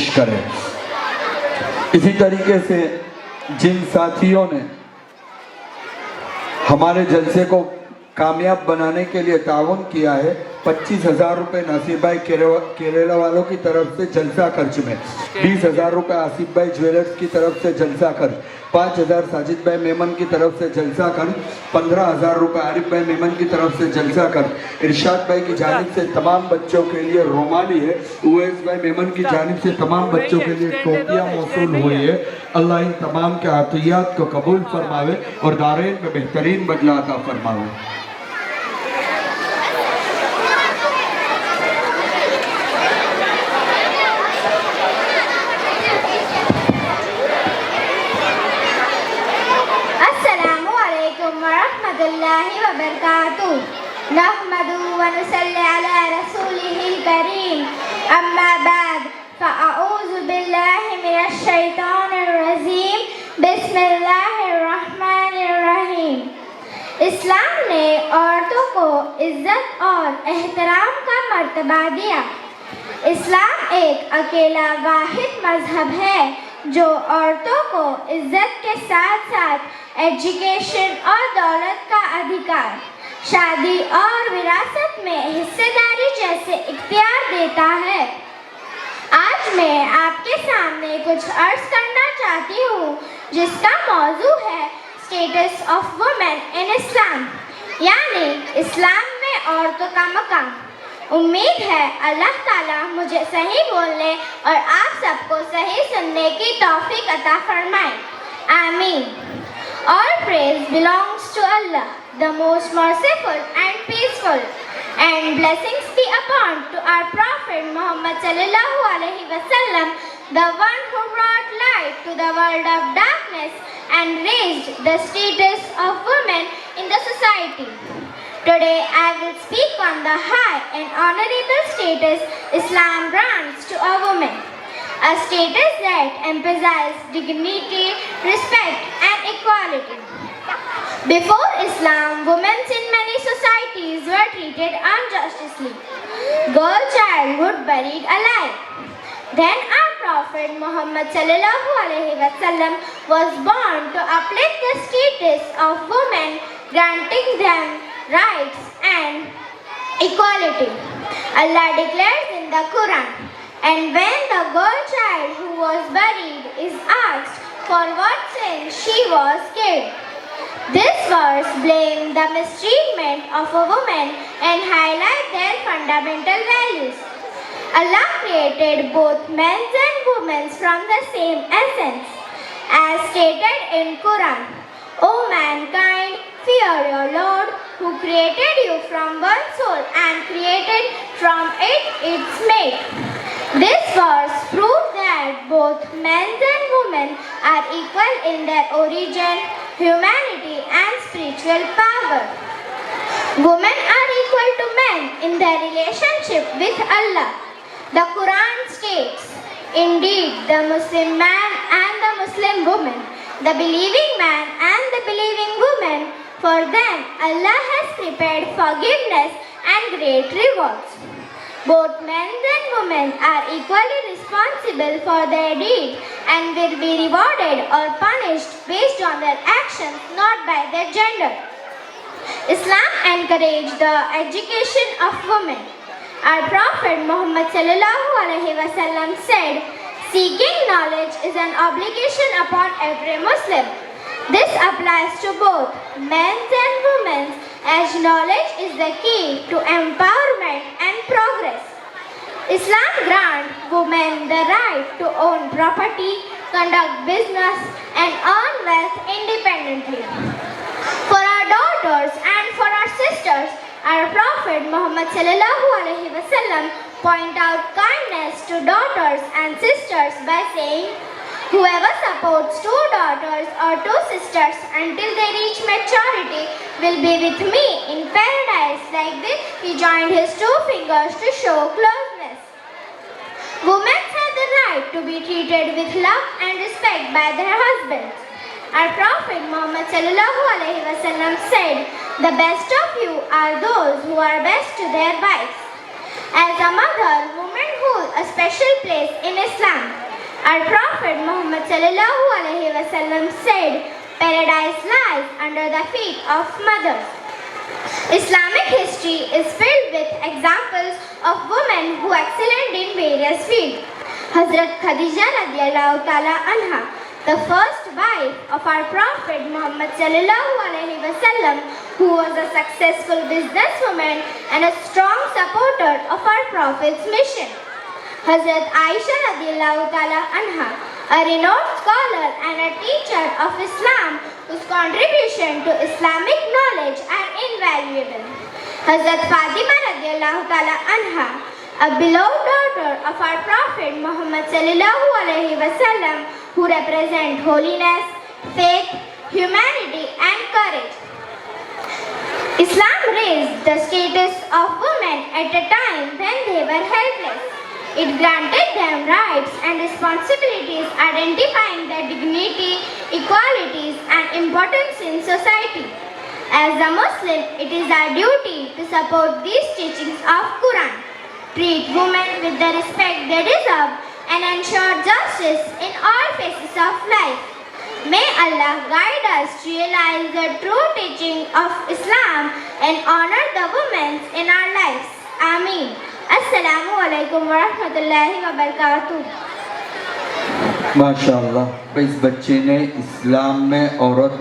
कोशिश करें। इसी तरीके से जिन साथियों ने हमारे जलसे को कामयाब बनाने के लिए ताउन किया है, 25,000 रुपये नासिर भाई केरला वालों की तरफ से जलसा खर्च में, 20,000 रुपये आसिफ भाई ज्वेलर्स की तरफ से जलसा खर्च, 5,000 साजिद भाई मेमन की तरफ से जलसा खर्च, 15,000 रुपये आरिफ भाई मेमन की तरफ से जलसा खर्च, इरशाद भाई की जानिब से तमाम बच्चों के लिए रोमाली है, उवैस भाई मेमन की जानिब से तमाम बच्चों के लिए टोपियाँ मौसूल हुई है। अल्लाह इन तमाम के आतियात को कबूल फरमावे और दारैन में बेहतरीन बदला अता फरमावे। नहमदुहु व नुसल्ली अला रसूलिहिल करीम, अम्मा बाद, फ़अऊज़ु बिल्लाहि मिनश शैतानिर रजीम, बिस्मिल्लाहिर रहमानिर रहीम। इस्लाम ने औरतों को इज्जत और एहतराम का मर्तबा दिया। इस्लाम एक अकेला वाहिद मजहब है जो औरतों को इज्जत के साथ साथ एजुकेशन और दौलत का अधिकार, शादी और विरासत में हिस्सेदारी जैसे इख्तियार देता है। आज मैं आपके सामने कुछ अर्ज करना चाहती हूँ जिसका मौजू है स्टेटस ऑफ वुमेन इन इस्लाम, यानी इस्लाम में औरतों का मकाम। उम्मीद है अल्लाह ताला मुझे सही बोलने और आप सबको सही सुनने की तौफीक अता फरमाए। आमीन। All praise belongs to Allah, the most merciful and peaceful, and blessings be upon to our Prophet Muhammad sallallahu alaihi wasallam, the one who brought light to the world of darkness and raised the status of women in the society. Today I will speak on the high and honorable status Islam grants to a woman, a status that emphasizes dignity, respect and equality. Before Islam, women in many societies were treated unjustly. Girl childhood buried alive. Then our Prophet Muhammad sallallahu alaihi wasallam was born to uplift the status of women, granting them rights and equality. Allah declares in the Quran, and when the girl child who was buried is asked for what sin she was killed, this verse blames the mistreatment of a woman and highlights their fundamental values. Allah created both men and women from the same essence. As stated in Quran, O mankind, fear your Lord who created you from one soul and created from it its mate. This verse proves that both men and women are equal in their origin, humanity and spiritual power. Women are equal to men in their relationship with Allah. The Quran states, indeed the Muslim man and the Muslim woman, the believing man and the believing woman, for them Allah has prepared forgiveness and great rewards. Both men and women are equally responsible for their deeds and will be rewarded or punished based on their actions, not by their gender. Islam encouraged the education of women. Our Prophet Muhammad sallallahu alaihi wasallam said, seeking knowledge is an obligation upon every Muslim. This applies to both men and women, as knowledge is the key to empowerment and progress. Islam grants women the right to own property, conduct business, and earn wealth independently. For our daughters and for our sisters, our Prophet Muhammad sallallahu alaihi wasallam point out kindness to daughters and sisters by saying, whoever supports two daughters or two sisters until they reach maturity will be with me in paradise. Like this, he joined his two fingers to show closeness. Women have the right to be treated with love and respect by their husbands. Our Prophet Muhammad sallallahu alaihi wasallam said, the best of you are those who are best to their wives. As a mother, woman who a special place in Islam. Our Prophet Muhammad sallallahu alaihi wasallam said, "Paradise lies under the feet of mothers." Islamic history is filled with examples of women who excelled in various fields. Hazrat Khadija radiallahu ta'ala anha, the first wife of our Prophet Muhammad sallallahu alaihi wasallam, who was a successful businesswoman and a strong supporter of our Prophet's mission. Hazrat Aisha radiallahu ta'ala anha, a renowned scholar and a teacher of Islam, whose contribution to Islamic knowledge are invaluable. Hazrat Fatima radiallahu ta'ala anha, a beloved daughter of our Prophet Muhammad sallallahu alaihi wasallam, who represent holiness, faith, humanity and courage. Islam raised the status of women at a time when they were helpless. It granted them rights and responsibilities, identifying their dignity, equalities and importance in society. As a Muslim, it is our duty to support these teachings of Quran, treat women with the respect they deserve and ensure justice in all phases of life. May Allah guide us to realize the true teaching of Islam and honor the women in our lives. Ameen. Assalamu alaikum wa rahmatullahi wa barakatuh. माशाअल्लाह, इस बच्चे ने इस्लाम में औरत